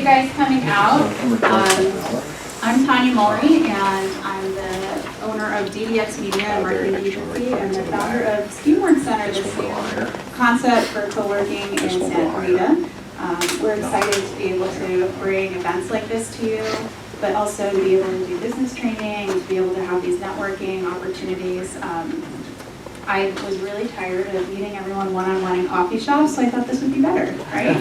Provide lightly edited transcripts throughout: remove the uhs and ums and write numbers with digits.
guys coming out. I'm Tania Mulry, and I'm the owner of DDX Media and Marketing Agency, and the founder of Steamwork Center, this new concept for co-working in Santa Clarita. We're excited to be able to bring events like this to you, but also to be able to do business training, to be able to have these networking opportunities. I was really tired of meeting everyone one-on-one in coffee shops, so I thought this would be better, right?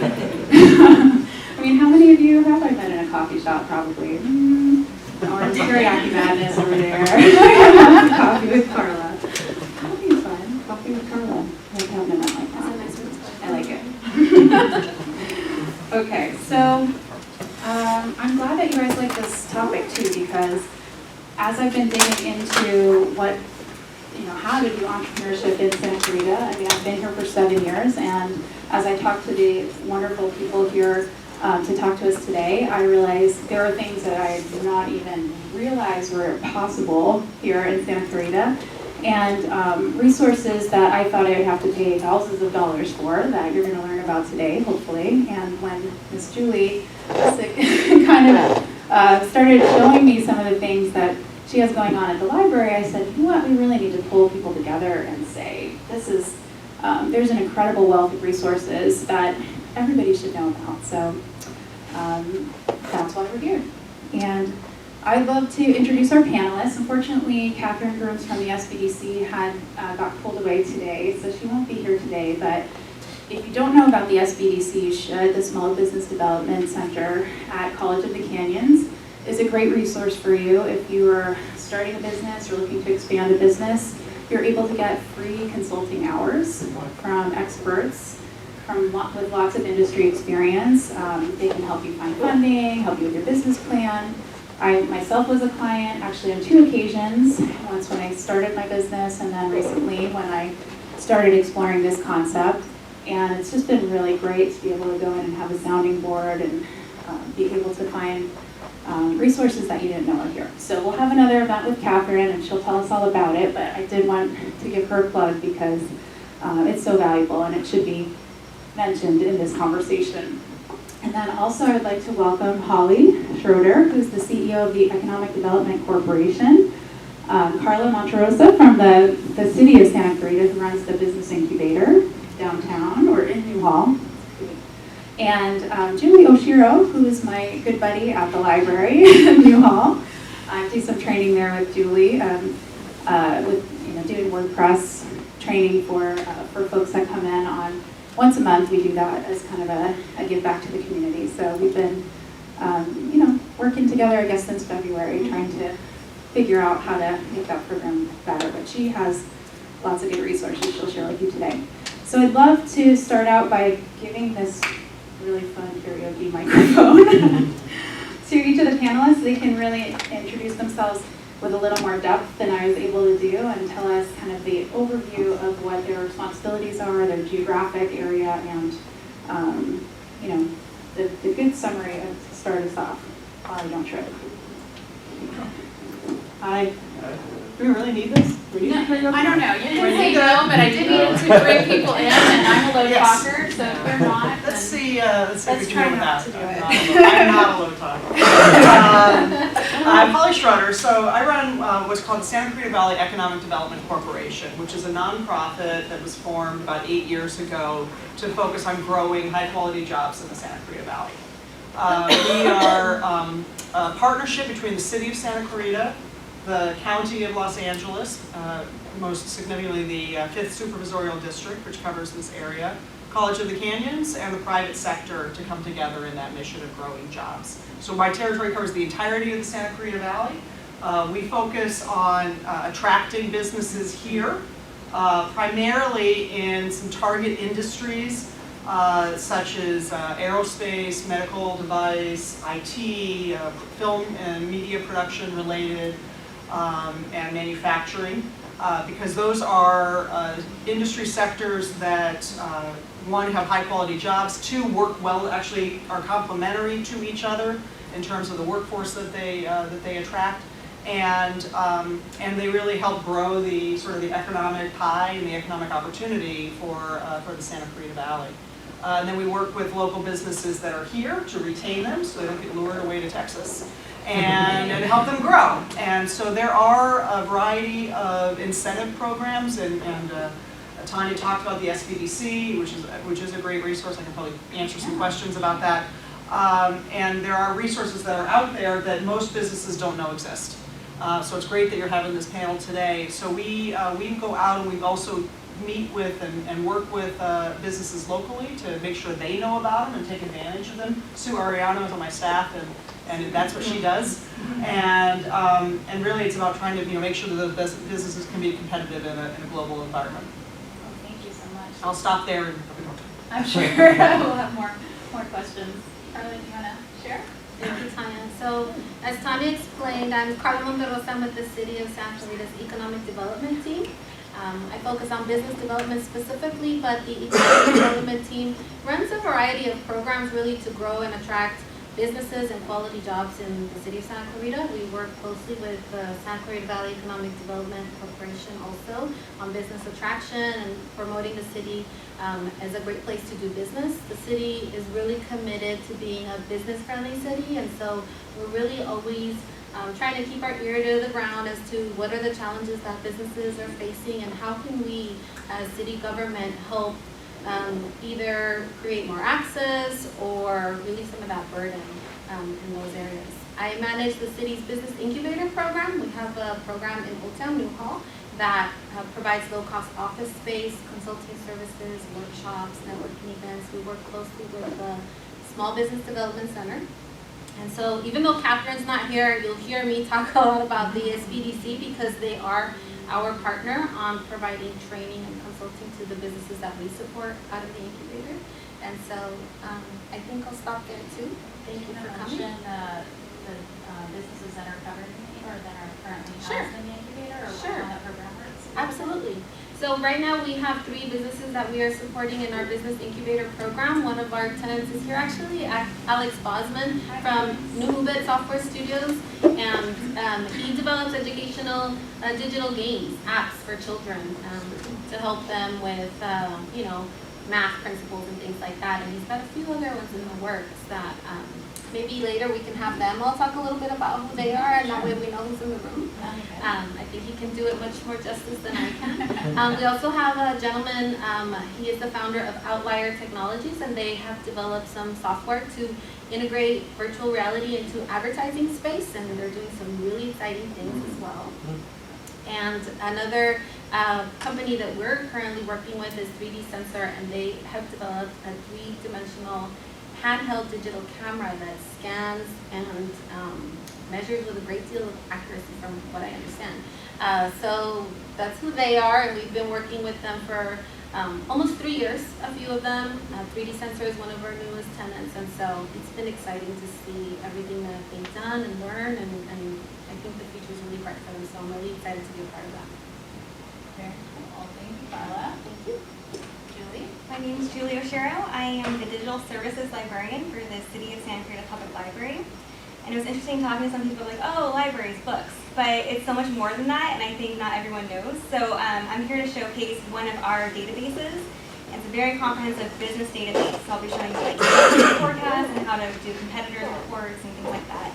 I mean, how many of you have I met in a coffee shop? Probably. Or teriyaki madness over there. Coffee with Karla. Coffee is fun. Coffee with Karla. I like having an event like that. I like it. Okay, so I'm glad that you guys like this topic too, because as I've been digging into how to do entrepreneurship in Santa Clarita, I mean, I've been here for 7 years, and as I talk to the wonderful people here to talk to us today, I realized there are things that I did not even realize were possible here in Santa Clarita, and resources that I thought I would have to pay thousands of dollars for that you're going to learn about today, hopefully. And when Miss Julie kind of started showing me some of the things that she has going on at the library, I said, you know what, we really need to pull people together and say, there's an incredible wealth of resources that everybody should know about. So that's why we're here. And I'd love to introduce our panelists. Unfortunately, Catherine Grooms from the SBDC got pulled away today, so she won't be here today. But if you don't know about the SBDC, you should. The Small Business Development Center at College of the Canyons is a great resource for you. If you are starting a business or looking to expand a business, you're able to get free consulting hours from experts with lots of industry experience. They can help you find funding, help you with your business plan. I myself was a client actually on 2 occasions, once when I started my business and then recently when I started exploring this concept. And it's just been really great to be able to go in and have a sounding board and be able to find resources that you didn't know are here. So we'll have another event with Catherine and she'll tell us all about it, but I did want to give her a plug because it's so valuable and it should be mentioned in this conversation. And then also I'd like to welcome Holly Schroeder, who's the CEO of the Economic Development Corporation, Karla Monterrosa from the city of Santa Clarita, who runs the business incubator downtown or in Newhall, and Julie Oshiro, who is my good buddy at the library in Newhall. I do some training there with Julie, with doing WordPress training for folks that come in on once a month. We do that as kind of a give back to the community. So we've been working together, I guess, since February, trying to figure out how to make that program better. But she has lots of good resources she'll share with you today. So I'd love to start out by giving this really fun karaoke microphone to each of the panelists. They can really introduce themselves with a little more depth than I was able to do and tell us kind of the overview of what their responsibilities are, their geographic area, and the good summary to start us off. I don't trip. Hi. Do we really need this? I don't know. You didn't say no, but I did need to bring people in, and I'm a low talker, so if they're not, let's see if we can try do not that. to do it. I'm not a low talker. I'm Holly Schroeder. So I run what's called the Santa Clarita Valley Economic Development Corporation, which is a nonprofit that was formed about 8 years ago to focus on growing high-quality jobs in the Santa Clarita Valley. We are a partnership between the city of Santa Clarita, the County of Los Angeles, most significantly the 5th Supervisorial District, which covers this area, College of the Canyons, and the private sector to come together in that mission of growing jobs. So my territory covers the entirety of the Santa Clarita Valley. We focus on attracting businesses here, primarily in some target industries, such as aerospace, medical device, IT, film and media production related, and manufacturing, because those are industry sectors that, one, have high quality jobs, two, work well, actually are complementary to each other in terms of the workforce that they attract, and they really help grow the sort of the economic pie and the economic opportunity for the Santa Clarita Valley. And then we work with local businesses that are here to retain them so they don't get lured away to Texas and help them grow. And so there are a variety of incentive programs, and Tania talked about the SBDC, which is a great resource. I can probably answer some questions about that. And there are resources that are out there that most businesses don't know exist. So it's great that you're having this panel today. So we go out and we also meet with and work with businesses locally to make sure they know about them and take advantage of them. Sue Ariano is on my staff, and that's what she does. And really it's about trying to make sure that the businesses can be competitive in a global environment. Well, thank you so much. I'll stop there and I'm sure we'll have more questions. Karla, do you want to share? Thank you, Tania. So, as Tania explained, I'm Karla Monterrosa. I'm with the City of Santa Clarita's Economic Development Team. I focus on business development specifically, but the economic development team runs a variety of programs really to grow and attract businesses and quality jobs in the City of Santa Clarita. We work closely with the Santa Clarita Valley Economic Development Corporation also on business attraction and promoting the city as a great place to do business. The city is really committed to being a business-friendly city, and so we're really always trying to keep our ear to the ground as to what are the challenges that businesses are facing and how can we as city government help either create more access or release some of that burden in those areas. I manage the city's business incubator program. We have a program in Old Town Newhall that provides low-cost office space, consulting services, workshops, networking events. We work closely with the Small Business Development Center. And so even though Catherine's not here, you'll hear me talk a lot about the SBDC because they are our partner on providing training and consulting to the businesses that we support out of the incubator. And so I think I'll stop there too. Thank you for coming. The businesses that are covered or that are currently Sure. housed in the incubator or Sure. how that program works? Absolutely. So right now we have 3 businesses that we are supporting in our business incubator program. One of our tenants is here actually, Alex Bosman from Newhall Software Studios, and he develops educational digital games, apps for children to help them with math principles and things like that. And he's got a few other ones in the works that maybe later we can have them all talk a little bit about who they are, and that way we know who's in the room. I think he can do it much more justice than I can. We also have a gentleman, he is the founder of Outlier Technologies, and they have developed some software to integrate virtual reality into advertising space, and they're doing some really exciting things as well. And another company that we're currently working with is 3D Sensor, and they have developed a 3-dimensional handheld digital camera that scans and measures with a great deal of accuracy from what I understand. So that's who they are, and we've been working with them for almost 3 years, a few of them. 3D Sensor is one of our newest tenants, and so it's been exciting to see everything that they've done and learned, and I think the future is really bright for them, so I'm really excited to be a part of that. Very cool. Well, thank you, Karla. Thank you. Julie? My name is Julie Oshiro. I am the Digital Services Librarian for the City of Santa Clarita Public Library. And it was interesting talking to some people like, oh, libraries, books. But it's so much more than that, and I think not everyone knows. So I'm here to showcase one of our databases. It's a very comprehensive business database. So I'll be showing you like forecasts and how to do competitor reports and things like that.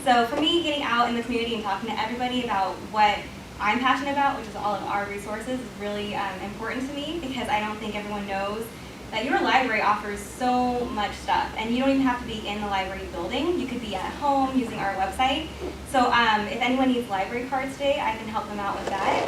So for me, getting out in the community and talking to everybody about what I'm passionate about, which is all of our resources, is really important to me because I don't think everyone knows that your library offers so much stuff, and you don't even have to be in the library building. You could be at home using our website. So if anyone needs library cards today, I can help them out with that.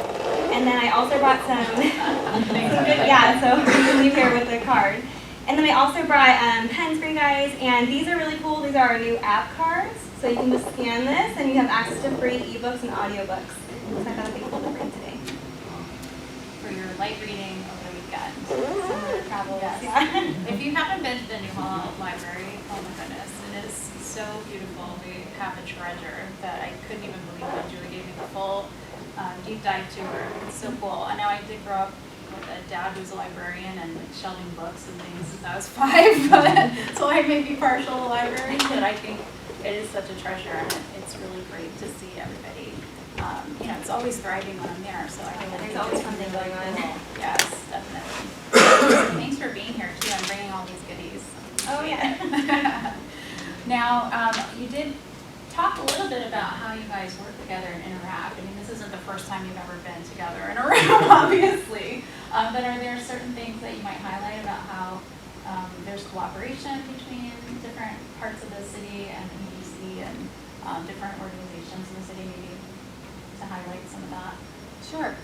And then I also brought some yeah, so you can leave here with a card. And then I also brought pens for you guys, and these are really cool. These are our new app cards. So you can just scan this, and you have access to free ebooks and audiobooks. So I thought it would be cool to bring today. For your light reading over the weekend. Summer travels. Yes. Yeah. If you haven't been to the Newhall Library, oh my goodness, it is so beautiful. We have a treasure that I couldn't even believe when Julie gave me the full deep dive tour. It's so cool. I know I did grow up with a dad who's a librarian and shelving books and things since I was 5, but so I may be partial to library, but I think it is such a treasure, and it's really great to see everybody. It's always thriving when I'm there, so I think There's always something going on. Cool. Yes, definitely. Thanks for being here too and bringing all these goodies. Oh, yeah. Now, you did talk a little bit about how you guys work together and interact. I mean, this isn't the first time you've ever been together in a room, obviously. But are there certain things that you might highlight about how there's cooperation between different parts of the city and the EDC and different organizations in the city, maybe to highlight some of that? Sure.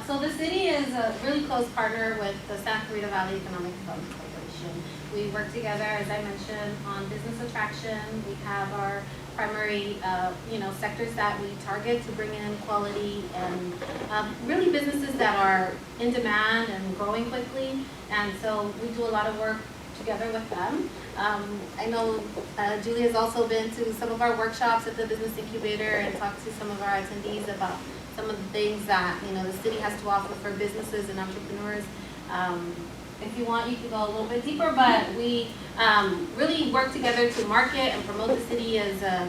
So the city is a really close partner with the Santa Clarita Valley Economic Development Corporation. We work together, as I mentioned, on business attraction. We have our primary, sectors that we target to bring in quality and really businesses that are in demand and growing quickly. And so we do a lot of work together with them. I know Julie has also been to some of our workshops at the Business Incubator and talked to some of our attendees about some of the things that the city has to offer for businesses and entrepreneurs. If you want, you can go a little bit deeper, but we really work together to market and promote the city as a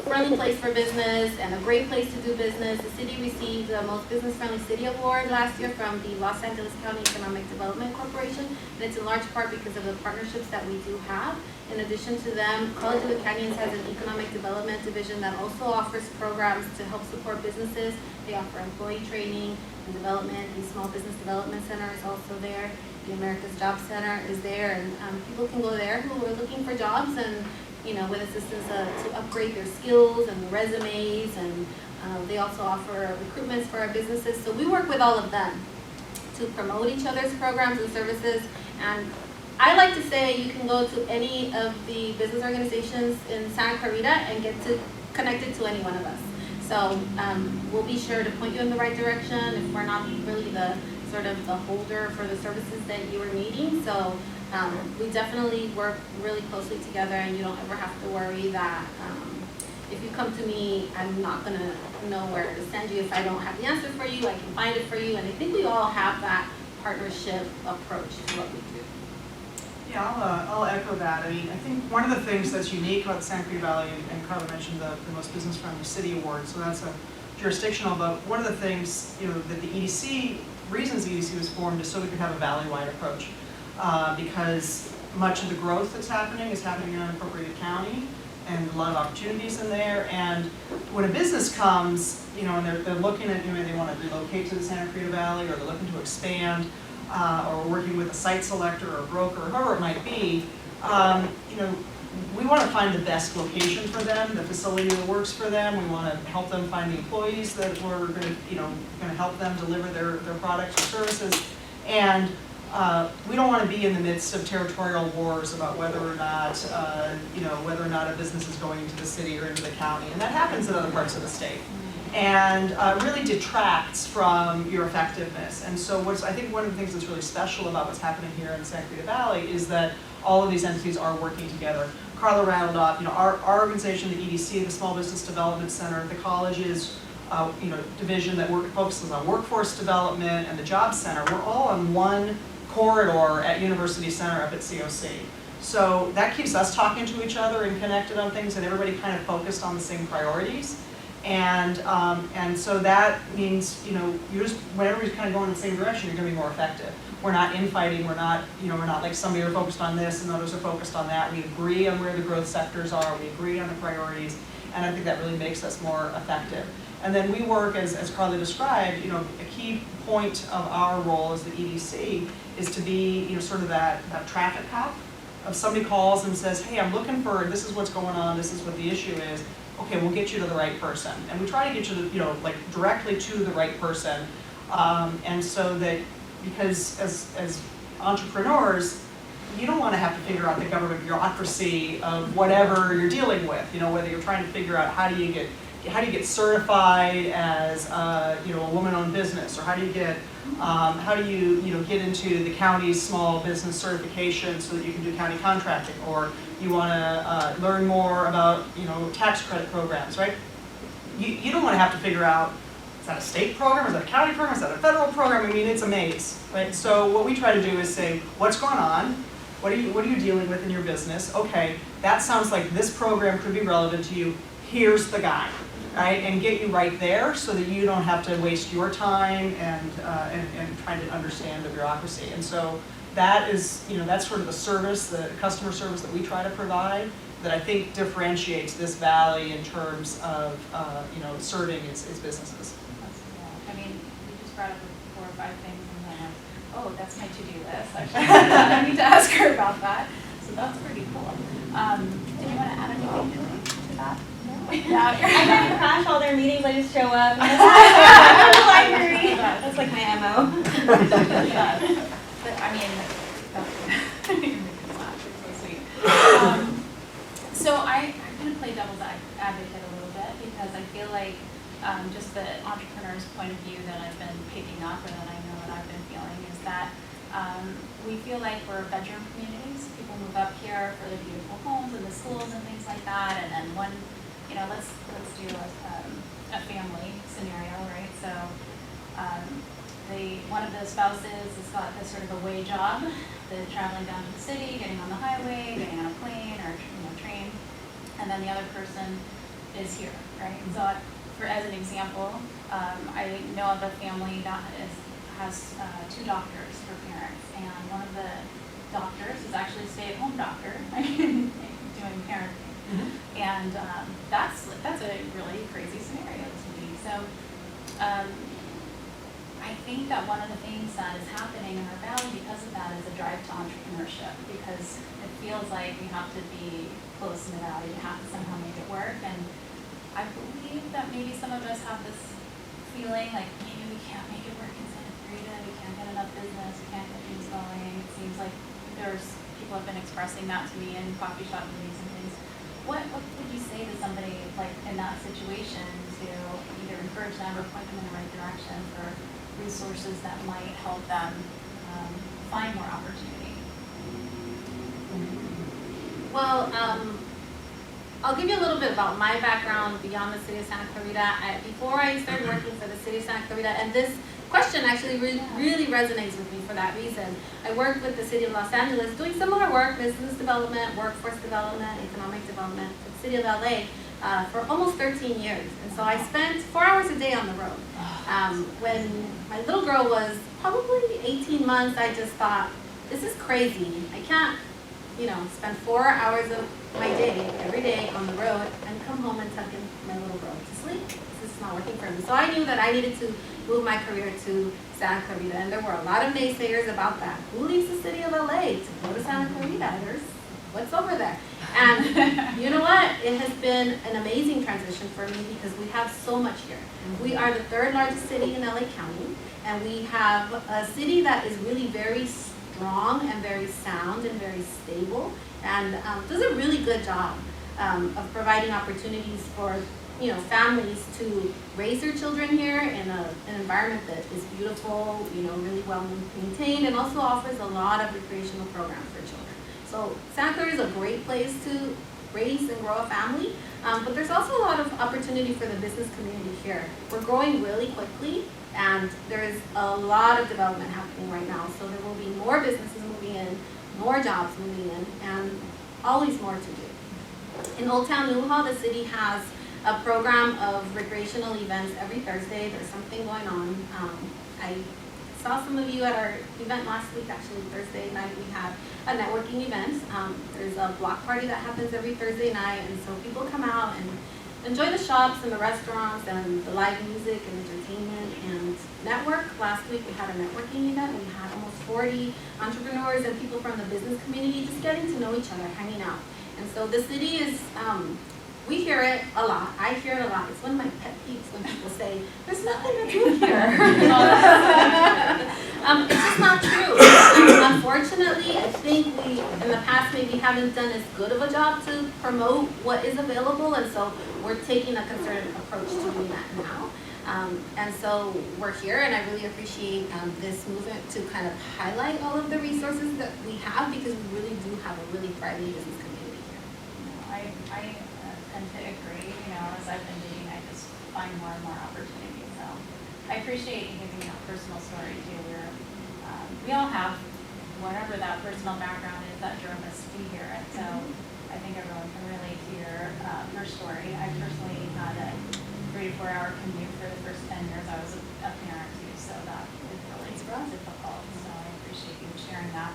friendly place for business and a great place to do business. The city received the Most Business Friendly City Award last year from the Los Angeles County Economic Development Corporation, and it's in large part because of the partnerships that we do have. In addition to them, College of the Canyons has an economic development division that also offers programs to help support businesses. They offer employee training and development. The Small Business Development Center is also there. The America's Job Center is there, and people can go there who are looking for jobs and with assistance to upgrade their skills and resumes, and they also offer recruitments for our businesses. So we work with all of them to promote each other's programs and services. And I like to say you can go to any of the business organizations in Santa Clarita and get connected to any one of us. So we'll be sure to point you in the right direction if we're not really the sort of the holder for the services that you are needing. So we definitely work really closely together, and you don't ever have to worry that if you come to me, I'm not going to know where to send you. If I don't have the answer for you, I can find it for you. And I think we all have that partnership approach to what we do. Yeah, I'll echo that. I mean, I think one of the things that's unique about the Santa Clarita Valley, and Karla mentioned the Most Business Friendly City Award, so that's a jurisdictional, but one of the things, that the EDC, reasons the EDC was formed is so we could have a valley-wide approach, because much of the growth that's happening is happening in unincorporated county, and a lot of opportunities in there. And when a business comes, and they're looking at, they want to relocate to the Santa Clarita Valley, or they're looking to expand, or working with a site selector or a broker, or whoever it might be, we want to find the best location for them, the facility that works for them. We want to help them find the employees that we're going to help them deliver their products or services. And we don't want to be in the midst of territorial wars about whether or not a business is going into the city or into the county, and that happens in other parts of the state. And really detracts from your effectiveness. And so I think one of the things that's really special about what's happening here in the Santa Clarita Valley is that all of these entities are working together. Karla rattled off, our organization, the EDC, the Small Business Development Center, the college's division that focuses on workforce development, and the Job Center, we're all on one corridor at University Center up at COC. So that keeps us talking to each other and connected on things, and everybody kind of focused on the same priorities. And so that means, you're just, whenever you're kind of going in the same direction, you're going to be more effective. We're not infighting, we're not like somebody are focused on this and others are focused on that. We agree on where the growth sectors are, we agree on the priorities, and I think that really makes us more effective. And then we work, as Karla described, a key point of our role as the EDC is to be, sort of that traffic cop. If somebody calls and says, hey, I'm looking for, this is what's going on, this is what the issue is, okay, we'll get you to the right person. And we try to get you to, directly to the right person. And so that, because as entrepreneurs, you don't want to have to figure out the government bureaucracy of whatever you're dealing with, whether you're trying to figure out how do you get certified as a woman-owned business, or how do you get get into the county's small business certification so that you can do county contracting, or you want to learn more about tax credit programs, right? You don't want to have to figure out, is that a state program, is that a county program, is that a federal program? I mean, it's a maze, right? So what we try to do is say, what's going on? What are you dealing with in your business? Okay, that sounds like this program could be relevant to you. Here's the guy. right? And get you right there so that you don't have to waste your time and trying to understand the bureaucracy. And so that is, that's sort of the service, the customer service that we try to provide that I think differentiates this valley in terms of, serving its businesses. That's cool. I mean, you just brought up 4 or 5 things and then oh, that's my to-do list. I need to ask her about that. So that's pretty cool. Did you want to add anything to that? I kind of crash all their meetings. I just show up. I'm in the library. That's like my MO. But I mean, you're making me laugh. You're so sweet. So I'm going to play devil's advocate a little bit because I feel like just the entrepreneur's point of view that I've been picking up or that I know that I've been feeling is that we feel like we're bedroom communities. People move up here for the beautiful homes and the schools and things like that, and then let's do a family scenario, right? So one of the spouses has got this sort of away job, they're traveling down to the city, getting on the highway, getting on a plane or train, and then the other person is here, right? So as an example, I know of a family that has 2 doctors for parents, and one of the doctors is actually a stay-at-home doctor doing parenting. Mm-hmm. And that's a really crazy scenario to me. So I think that one of the things that is happening in our valley because of that is a drive to entrepreneurship, because it feels like we have to be close in the valley, we have to somehow make it work. And I believe that maybe some of us have this feeling like maybe we can't make it work in Santa Clarita, we can't get enough business, we can't get things going. It seems like people have been expressing that to me in coffee shop meetings and things. What would you say to somebody like in that situation to either encourage them or point them in the right direction for resources that might help them find more opportunity? Well, I'll give you a little bit about my background beyond the city of Santa Clarita. Before I started working for the city of Santa Clarita, and this question actually really resonates with me for that reason. I worked with the city of Los Angeles doing similar work, business development, workforce development, economic development for the city of LA for almost 13 years. And so I spent 4 hours a day on the road. When my little girl was probably 18 months, I just thought, this is crazy. I can't, spend 4 hours of my day, every day on the road and come home and tuck in my little girl to sleep. This is not working for me. So I knew that I needed to move my career to Santa Clarita, and there were a lot of naysayers about that. Who leaves the city of LA to go to Santa Clarita? What's over there? And you know what? It has been an amazing transition for me because we have so much here. We are the 3rd largest city in LA County, and we have a city that is really very strong and very sound and very stable, and does a really good job of providing opportunities for families to raise their children here in an environment that is beautiful, really well maintained, and also offers a lot of recreational programs for children. So Santa Clarita is a great place to raise and grow a family, but there's also a lot of opportunity for the business community here. We're growing really quickly, and there's a lot of development happening right now. So there will be more businesses moving in, more jobs moving in, and always more to do. In Old Town Newhall, the city has a program of recreational events every Thursday. There's something going on. I saw some of you at our event last week, actually Thursday night. We had a networking event. There's a block party that happens every Thursday night, and so people come out and enjoy the shops and the restaurants and the live music and entertainment and network. Last week we had a networking event. We had almost 40 entrepreneurs and people from the business community just getting to know each other, hanging out. And so the city is, we hear it a lot. I hear it a lot. It's one of my pet peeves when people say, there's nothing to do here. It's just not true. Unfortunately, I think we, in the past, maybe haven't done as good of a job to promote what is available, and so we're taking a concerted approach to doing that now. And so we're here, and I really appreciate this movement to kind of highlight all of the resources that we have, because we really do have a really thriving business community here. I tend to agree. As I've been digging, I just find more and more opportunities. So I appreciate you giving that personal story too. We all have whatever that personal background is that drove us to be here, and so I think everyone can relate to your story. I personally had a 3 to 4 hour commute for the first 10 years. I was a parent too, so that is really difficult. So I appreciate you sharing that.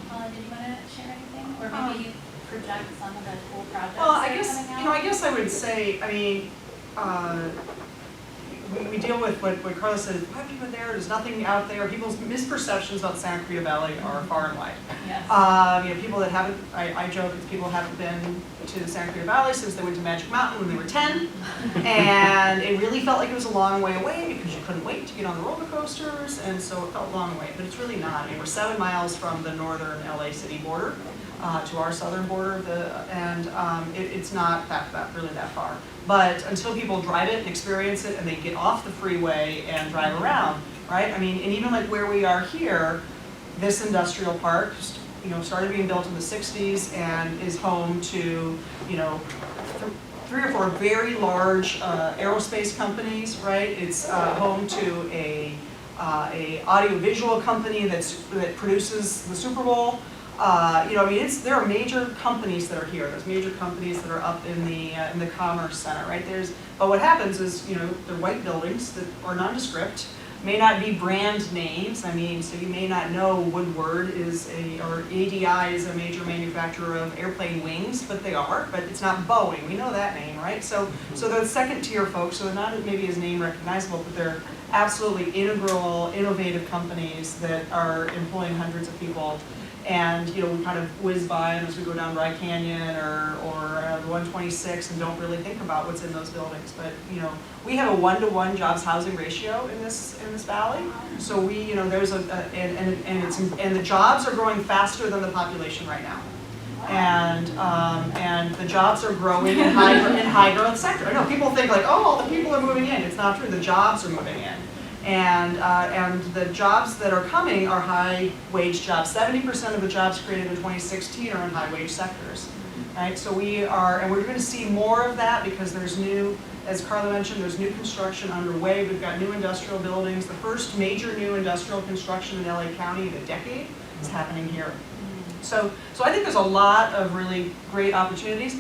Karla, did you want to share anything, or maybe you project some of the cool projects? Well, that are coming out? I guess I would say, I mean, we deal with what Karla said, why are people there? There's nothing out there. People's misperceptions about the Santa Clarita Valley are far and wide. Yes. People that haven't, I joke that people haven't been to the Santa Clarita Valley since they went to Magic Mountain when they were 10. And it really felt like it was a long way away because you couldn't wait to get on the roller coasters, and so it felt a long way, but it's really not. I mean, we're 7 miles from the northern LA city border to our southern border, it's not really that far. But until people drive it and experience it and they get off the freeway and drive around, right? I mean, and even like where we are here, this industrial park, started being built in the 60s and is home to, 3 or 4 very large aerospace companies, right? It's home to a audiovisual company that produces the Super Bowl. There are major companies that are here. There's major companies that are up in the Commerce Center, right? But what happens is, they're white buildings that are nondescript, may not be brand names. I mean, so you may not know Woodward or ADI is a major manufacturer of airplane wings, but they are. But it's not Boeing. We know that name, right? So they're second tier folks. So they're not maybe as name recognizable, but they're absolutely integral, innovative companies that are employing hundreds of people. And we kind of whiz by them as we go down Dry Canyon or the 126 and don't really think about what's in those buildings. But we have a 1-to-1 jobs housing ratio in this valley. So we there's and the jobs are growing faster than the population right now. And the jobs are growing in high growth sector. I know people think like, oh, all the people are moving in. It's not true. The jobs are moving in. And the jobs that are coming are high wage jobs. 70% of the jobs created in 2016 are in high wage sectors, right? So we're going to see more of that because there's new, as Karla mentioned, there's new construction underway. We've got new industrial buildings. The first major new industrial construction in LA County in a decade is happening here. So I think there's a lot of really great opportunities.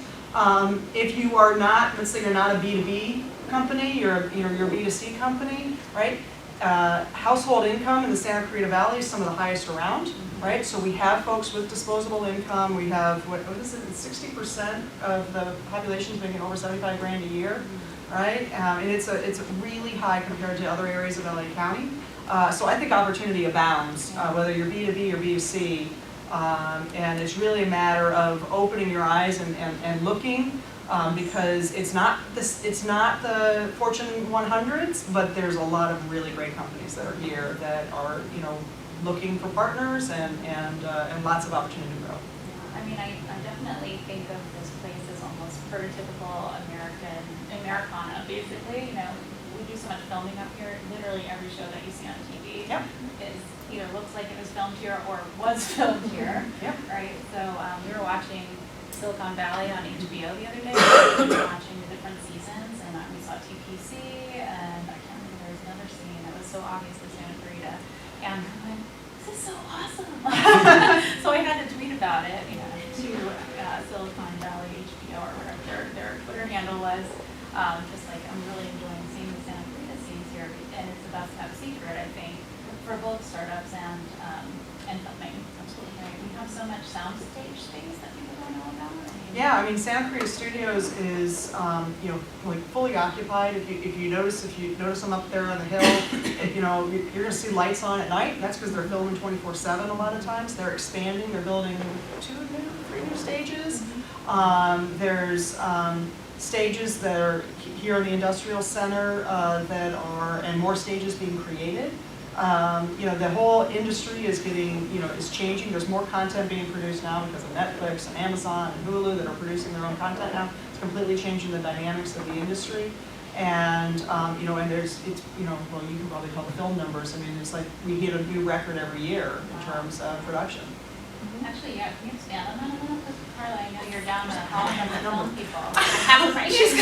If you are not, let's say you're not a B2B company, you're a B2C company, right? Household income in the Santa Clarita Valley is some of the highest around, right? So we have folks with disposable income. We have, what is it, 60% of the population is making over 75 grand a year, right? And it's really high compared to other areas of LA County. So I think opportunity abounds, whether you're B2B or B2C. And it's really a matter of opening your eyes and looking. Because it's not the Fortune 100s, but there's a lot of really great companies that are here that are looking for partners and lots of opportunity to grow. I mean, I definitely think of this place as almost prototypical Americana, basically. We do so much filming up here. Literally every show that you see on TV is either looks like it was filmed here or was filmed here. Right? So we were watching Silicon Valley on HBO the other day. We were watching the different seasons, and we saw TPC, and I can't remember, there was another scene that was so obviously Santa Clarita, and I'm like, this is so awesome. So I had to tweet about it, to Silicon Valley HBO or whatever their Twitter handle was, just like, I'm really enjoying seeing the Santa Clarita scenes here, and it's the best kept secret, I think, for both startups and filming. Absolutely. Right. We have so much soundstage space that people don't know about. Yeah, I mean, Santa Clarita Studios is, like fully occupied. If you notice them up there on the hill, you're going to see lights on at night. That's because they're filming 24/7 a lot of times. They're expanding. They're building 3 new stages. There's stages that are here in the industrial center and more stages being created. The whole industry is is changing. There's more content being produced now because of Netflix and Amazon and Hulu that are producing their own content now. It's completely changing the dynamics of the industry. And, and there's, well, you can probably tell the film numbers. I mean, it's like we hit a new record every year in terms of production. Actually, yeah, can you expand on that a little? Because Karla, I know you're down to all from the film people. I have my she's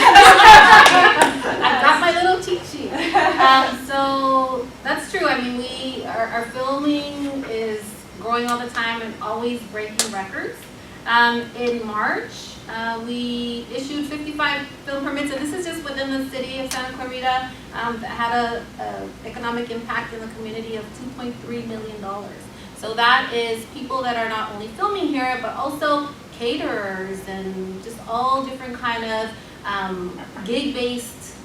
I've got my little cheat sheet. So that's true. I mean, our filming is growing all the time and always breaking records. In March, we issued 55 film permits, and this is just within the city of Santa Clarita, that had a economic impact in the community of $2.3 million. So that is people that are not only filming here, but also caterers and just all different kind of gig-based,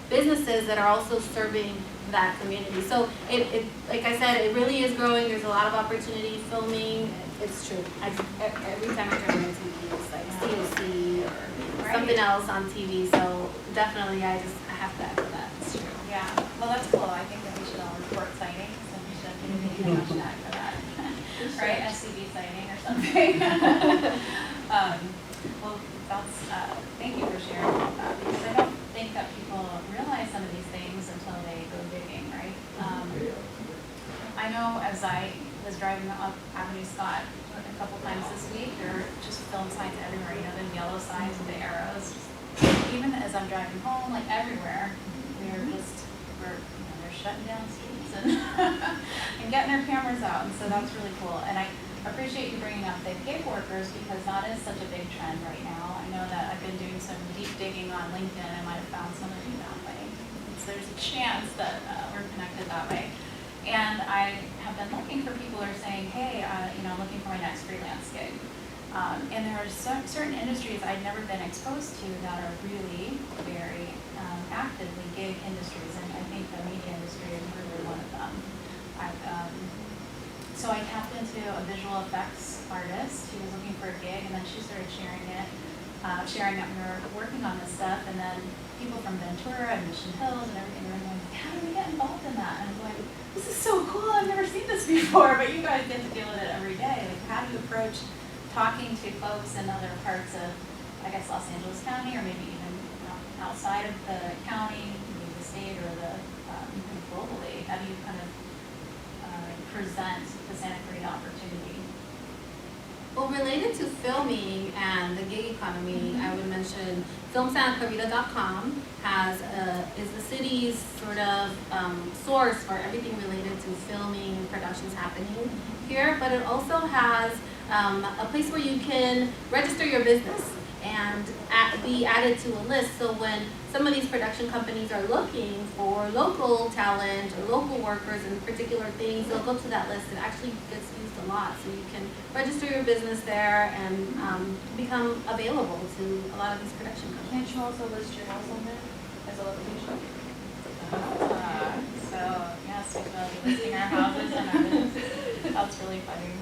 businesses that are also serving that community. So it like I said, it really is growing. There's a lot of opportunity filming. It's true. Every time I turn on TV, it's like COC or something else on TV. So definitely, I have to echo that. It's true. Yeah, well, that's cool. I think that we should all report sightings, and we should maybe a hashtag for that, right? SCB sighting or something. Well, that's, thank you for sharing all that, because I don't think that people realize some of these things until they go digging, right? I know as I was driving up Avenue Scott a couple times this week, there are just film signs everywhere, the yellow signs with the arrows. Even as I'm driving home, like everywhere, they're shutting down streets and, and getting their cameras out, and so that's really cool. And I appreciate you bringing up the gig workers, because that is such a big trend right now. I know that I've been doing some deep digging on LinkedIn. I might have found some of you that way. So there's a chance that we're connected that way. And I have been looking for people who are saying, hey, I'm looking for my next freelance gig. And there are certain industries I've never been exposed to that are really very actively gig industries, and I think the media industry is really one of them. So I tapped into a visual effects artist who was looking for a gig, and then she started sharing that we were working on this stuff, and then people from Ventura and Mission Hills and everything were going, how do we get involved in that? And I was like, this is so cool, I've never seen this before, but you guys get to deal with it every day. Like, how do you approach talking to folks in other parts of, I guess, Los Angeles County, or maybe even outside of the county, maybe the state, or the globally? How do you kind of present the Santa Clarita opportunity? Well, related to filming and the gig economy, I would mention FilmSantaClarita.com is the city's sort of source for everything related to filming and productions happening here, but it also has a place where you can register your business and be added to a list. So when some of these production companies are looking for local talent or local workers in particular things, they'll go to that list. It actually gets used a lot. So you can register your business there and become available to a lot of these production companies. Can't you also list your house on there as a location? So yes, we will be listing our houses and our businesses. That's really funny.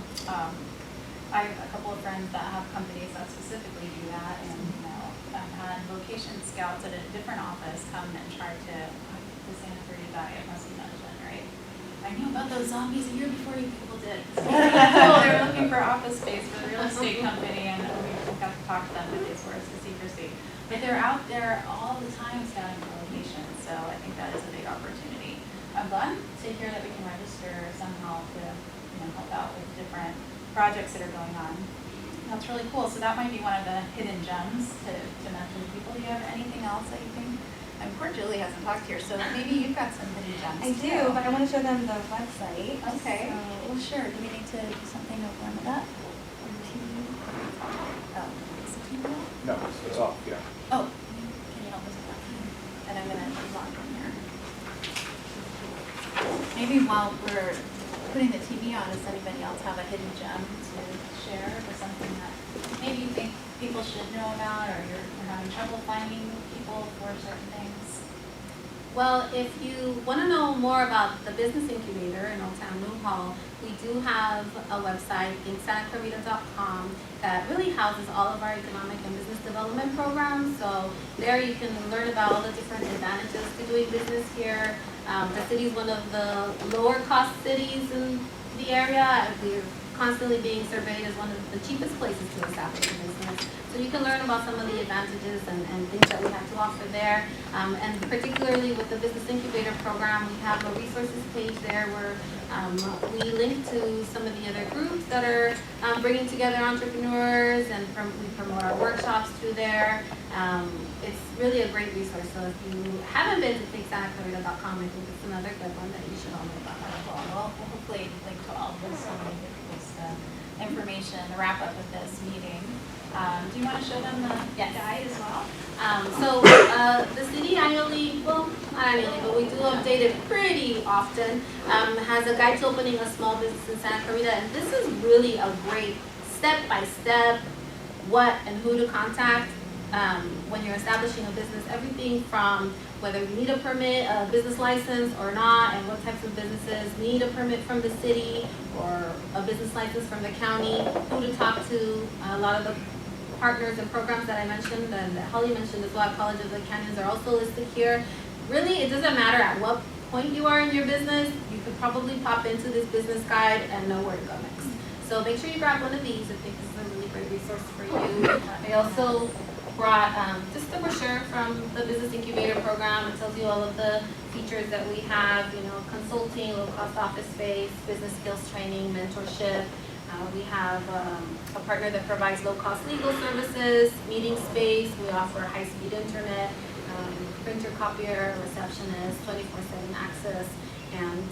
I have a couple of friends that have companies that specifically do that, and I've had location scouts at a different office come and try to the Santa Clarita diet must be mentioned, right? I knew about those zombies a year before you people did. So they were looking for office space for the real estate company, and we got to talk to them, but they swore us to secrecy. But they're out there all the time scouting for locations, so I think that is a big opportunity. I'm glad to hear that we can register somehow to help out with different projects that are going on. That's really cool. So that might be one of the hidden gems to mention to people. Do you have anything else that you think? And poor Julie hasn't talked here, so maybe you've got some hidden gems. I do, but I want to show them the website. Okay. So. Well, sure. Do we need to do something over on that? Oh, is the TV on? No, it's off, yeah. Oh, can you help us with that? And I'm going to log in here. Maybe while we're putting the TV on, does anybody else have a hidden gem to share, or something that maybe you think people should know about, or you're having trouble finding people for certain things? Well, if you want to know more about the business incubator in Old Town Newhall, we do have a website, SantaClarita.com, that really houses all of our economic and business development programs. So there you can learn about all the different advantages to doing business here. The city is one of the lower cost cities in the area. We're constantly being surveyed as one of the cheapest places to establish a business. So you can learn about some of the advantages and things that we have to offer there. And particularly with the Business Incubator program, we have a resources page there where we link to some of the other groups that are bringing together entrepreneurs, and we promote our workshops through there. It's really a great resource. So if you haven't been to ThinkSantaClarita.com, I think it's another good one that you should all know about. Well, we'll hopefully link to all of this so many good people to information, the wrap up of this meeting. Do you want to show them the Yes. guide as well? The city annually, well, not annually, but we do update it pretty often, has a guide to opening a small business in Santa Clarita. And this is really a great step-by-step what and who to contact when you're establishing a business. Everything from whether you need a permit, a business license or not, and what types of businesses need a permit from the city or a business license from the county, who to talk to. A lot of the partners and programs that I mentioned and that Holly mentioned as well, College of the Canyons, are also listed here. Really, it doesn't matter at what point you are in your business, you could probably pop into this business guide and know where to go next. So make sure you grab one of these. I think this is a really great resource for you. I also brought just a brochure from the Business Incubator Program. It tells you all of the features that we have, consulting, low-cost office space, business skills training, mentorship. We have a partner that provides low-cost legal services, meeting space. We offer high-speed internet, printer, copier, receptionist, 24/7 access, and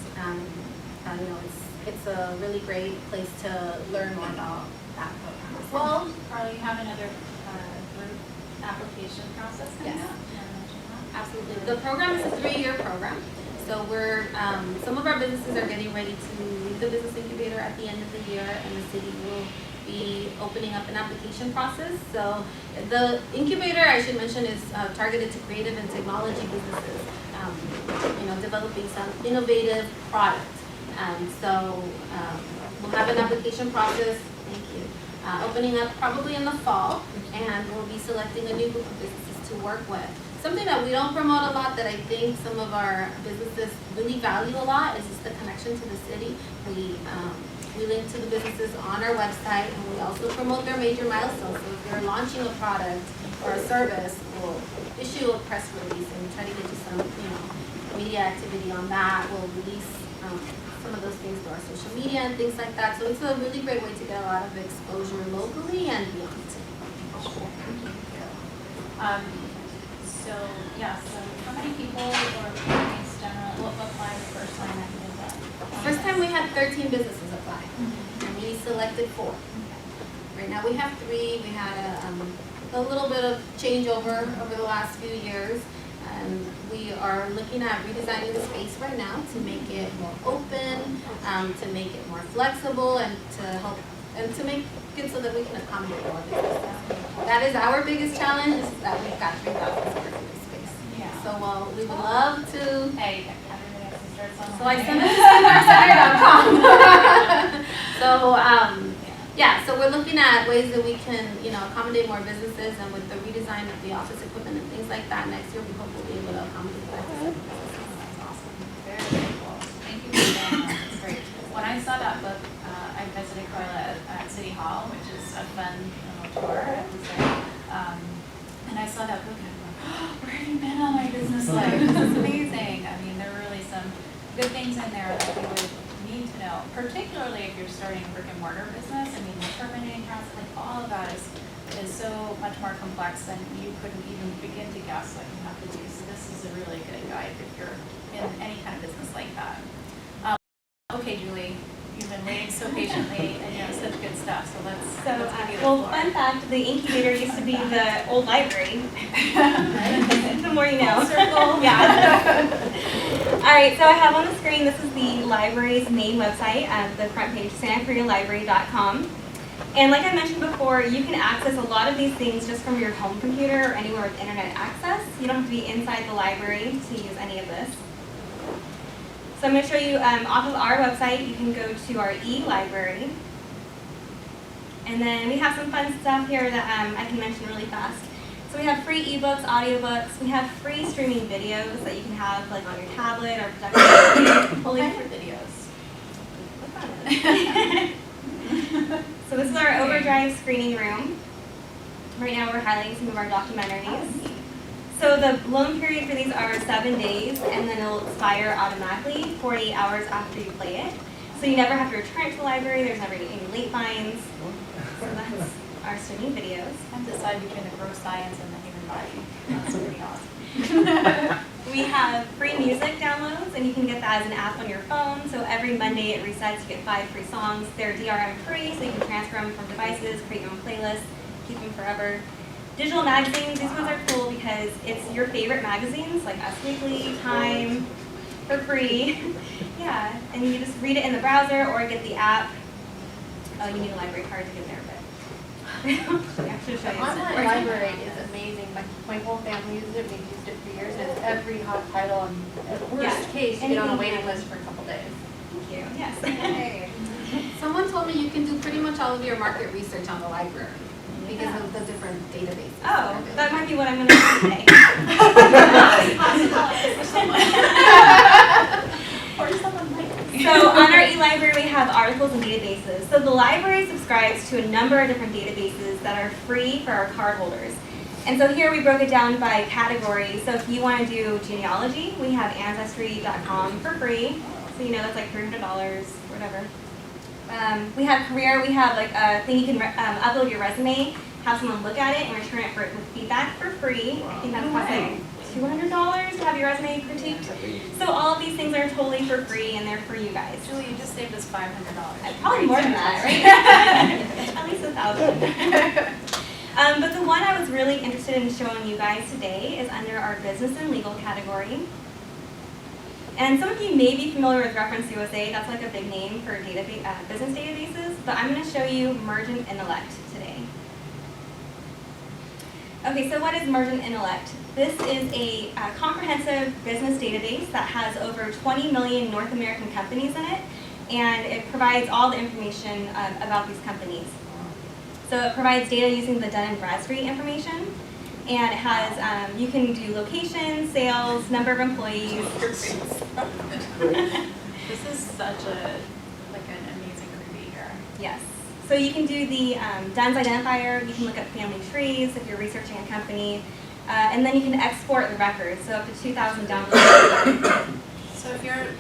it's a really great place to learn more about that program as well. Well, Karla, you have another group application process coming Yes. up? You wanna mention that? Absolutely. The program is a 3-year program. So we're, some of our businesses are getting ready to leave the business incubator at the end of the year, and the city will be opening up an application process. So the incubator, I should mention, is targeted to creative and technology businesses, developing some innovative products. We'll have an application process, thank you, opening up probably in the fall, and we'll be selecting a new group of businesses to work with. Something that we don't promote a lot that I think some of our businesses really value a lot is just the connection to the city. We link to the businesses on our website, and we also promote their major milestones. So if they're launching a product or a service, we'll issue a press release and try to get you some, media activity on that. We'll release some of those things to our social media and things like that. So it's a really great way to get a lot of exposure locally and beyond. So how many people or companies generally will apply the first time that you did that? First time we had 13 businesses apply, and we selected 4. Right now we have 3. We had a little bit of changeover over the last few years, and we are looking at redesigning the space right now to make it more open, to make it more flexible, and to help and to make it so that we can accommodate more businesses. That is our biggest challenge, is that we've got 3,000 square feet of space. Yeah. So while we would love to, Hey, everybody has to start somewhere. so I sent it to steamworkcenter.com. So we're looking at ways that we can, accommodate more businesses, and with the redesign of the office equipment and things like that, next year we hope we'll be able to accommodate that. That's awesome. Very, very cool. Thank you for sharing that. That's great. When I saw that book, I visited Karla at City Hall, which is a fun tour, I have to say. And I saw that book and I'm like, oh, where have you been all my business life? This is amazing. I mean, there are really some good things in there that you would need to know, particularly if you're starting a brick and mortar business. I mean, the permitting process, like all of that is so much more complex than you couldn't even begin to guess what you have to do. So this is a really good guide if you're in any kind of business like that. Okay, Julie, you've been waiting so patiently, and you have such good stuff. So let's give you the floor. Fun fact: the incubator used to be the old library. The more you know. Circle. Yeah. All right. So I have on the screen. This is the library's main website. The front page, SantaClaritaLibrary.com. And like I mentioned before, you can access a lot of these things just from your home computer or anywhere with internet access. You don't have to be inside the library to use any of this. So I'm going to show you off of our website. You can go to our e-library. And then we have some fun stuff here that I can mention really fast. So we have free ebooks, audiobooks. We have free streaming videos that you can have like on your tablet or projector. What kind of videos? So this is our Overdrive screening room. Right now we're highlighting some of our documentaries. So the loan period for these are 7 days, and then it'll expire automatically 48 hours after you play it. So you never have to return it to the library. There's never any late fines. So that's our streaming videos. I have to decide between the gross science and the human body. That's pretty awesome. We have free music downloads and you can get that as an app on your phone. So every Monday it resets, you get 5 free songs. They're DRM free, so you can transfer them from devices, create your own playlists, keep them forever. Digital magazines, these ones are cool because it's your favorite magazines, like Us Weekly, Time, for free. Yeah, and you just read it in the browser or get the app. Oh, you need a library card to get there, but I should show The you. online library is amazing. My whole family uses it. We've used it for years. It's every hot title, and worst case, you get on a waiting list for a couple days. Thank you. Yes. Someone told me you can do pretty much all of your market research on the library because of the different databases. Oh, that might be what I'm going to do today. Or someone like So on our e-library, we have articles and databases. So the library subscribes to a number of different databases that are free for our card holders. And so here we broke it down by category. So if you want to do genealogy, we have ancestry.com for free. So you know that's like $300, whatever. We have career. We have like a thing you can upload your resume, have someone look at it, and return it with feedback for free. I think that costs like $200 to have your resume critiqued. So all of these things are totally for free, and they're for you guys. Julie, you just saved us $500. Probably more than that, right? At least 1,000. But the one I was really interested in showing you guys today is under our business and legal category. And some of you may be familiar with Reference USA. That's like a big name for business databases. But I'm going to show you Mergent Intellect today. Okay, so what is Mergent Intellect? This is a comprehensive business database that has over 20 million North American companies in it, and it provides all the information about these companies. So it provides data using the Dun & Bradstreet information, and it has, you can do location, sales, number of employees. This is such an amazing preview here. Yes. So you can do the DUNS identifier, you can look up family trees if you're researching a company, and then you can export the records, so up to 2,000 downloads.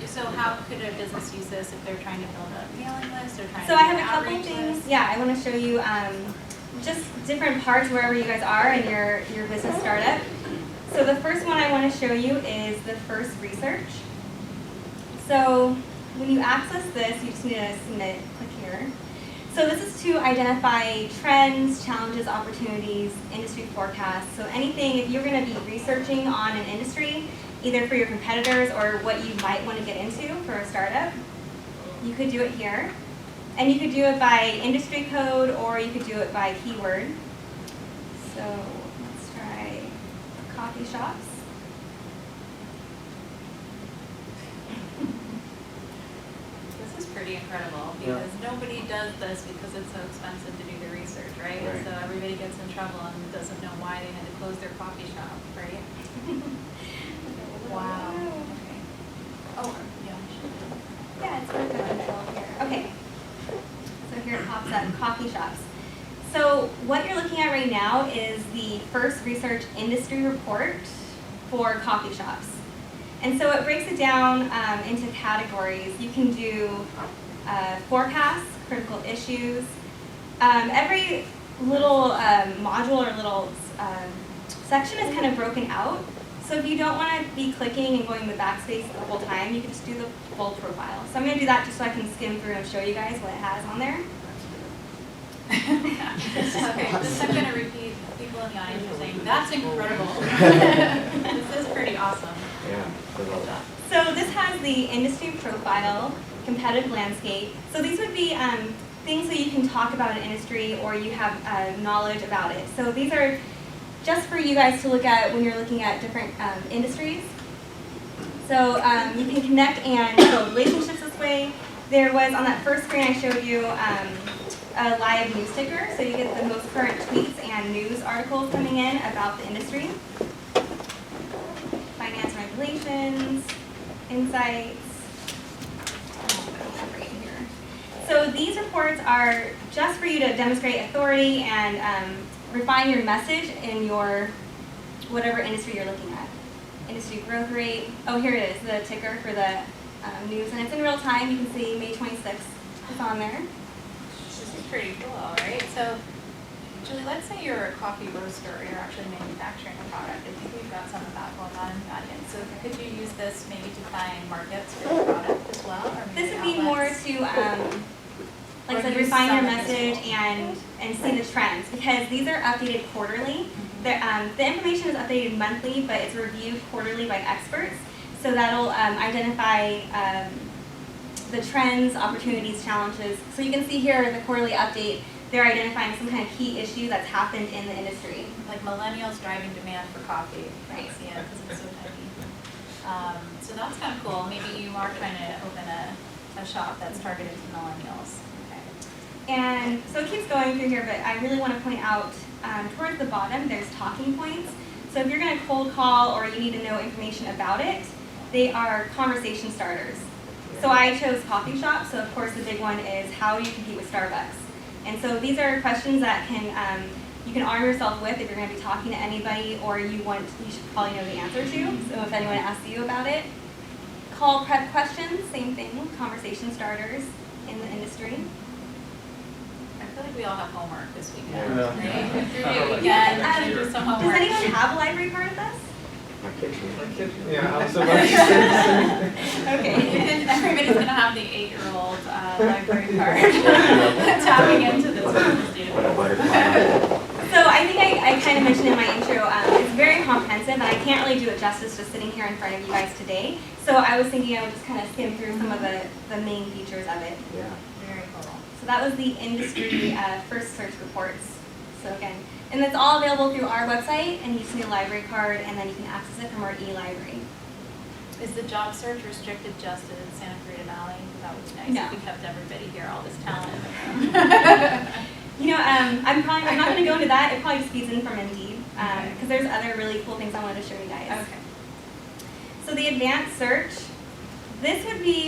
So how could a business use this if they're trying to build a mailing list or trying So to I do have a an couple outreach things. list? Yeah, I want to show you just different parts wherever you guys are in your business startup. So the first one I want to show you is the first research. So when you access this, you just need to submit, click here. So this is to identify trends, challenges, opportunities, industry forecasts. So anything, if you're going to be researching on an industry, either for your competitors or what you might want to get into for a startup, you could do it here. And you could do it by industry code or you could do it by keyword. So let's try coffee shops. This is pretty incredible because nobody does this because it's so expensive to do the research, right? Right. So everybody gets in trouble and doesn't know why they had to close their coffee shop, right? Wow. Okay. Oh, yeah. Yeah, it's very good control here. Okay. So here it pops up, coffee shops. So what you're looking at right now is the first research industry report for coffee shops. And so it breaks it down into categories. You can do forecasts, critical issues. Every little module or little section is kind of broken out. So if you don't want to be clicking and going the backspace the whole time, you can just do the full profile. So I'm going to do that just so I can skim through and show you guys what it has on there. Okay, this I'm going to repeat. People in the audience are saying, that's incredible. This is pretty awesome. Yeah, good job. So this has the industry profile, competitive landscape. So these would be things that you can talk about an industry or you have knowledge about it. So these are just for you guys to look at when you're looking at different industries. So you can connect and build relationships this way. There was, on that first screen I showed you, a live news ticker. So you get the most current tweets and news articles coming in about the industry. Finance and regulations, insights. Right here. So these reports are just for you to demonstrate authority and refine your message in your whatever industry you're looking at. Industry growth rate. Oh, here it is, the ticker for the news, and it's in real time. You can see May 26th is on there. This is pretty cool, right? So Julie, let's say you're a coffee roaster or you're actually manufacturing a product. I think we've got some of that going on in the audience. So could you use this maybe to find markets for your product as well? Or maybe This would be more outlets? to, like I said, Or use refine your some of this message tool. and see the trends, because these are updated quarterly. The information is updated monthly, but it's reviewed quarterly by experts. So that'll identify the trends, opportunities, challenges. So you can see here the quarterly update, they're identifying some kind of key issue that's happened in the industry. Like millennials driving demand for coffee. I see it because it's so tiny. So that's kind of cool. Maybe you are trying to open a shop that's targeted to millennials. Okay. And so it keeps going through here, but I really want to point out towards the bottom, there's talking points. So if you're going to cold call or you need to know information about it, they are conversation starters. So I chose coffee shop, so of course the big one is how do you compete with Starbucks? And so these are questions that you can arm yourself with if you're going to be talking to anybody or you should probably know the answer to. So if anyone asks you about it, call prep questions, same thing, conversation starters in the industry. I feel like we all have homework this weekend. Yeah. Right? Through the weekend, Yeah, we should do some Does homework. anyone have a library card with us? Yeah, I was about to say. Okay. Everybody's going to have the 8-year-old library card tapping into this business data. So I think I kind of mentioned in my intro, it's very comprehensive and I can't really do it justice just sitting here in front of you guys today. So I was thinking I would just kind of skim through some of the main features of it. Yeah. Very cool. So that was the industry first search reports. So again, and that's all available through our website, and you just need a library card, and then you can access it from our e-library. Is the job search restricted just to Santa Clarita Valley? That would be nice No. if we kept everybody here, all this talent in the room. You know, I'm not going to go into that. It probably just feeds in from Indeed, Okay. because there's other really cool things I wanted to show you guys. Okay. So the advanced search, this would be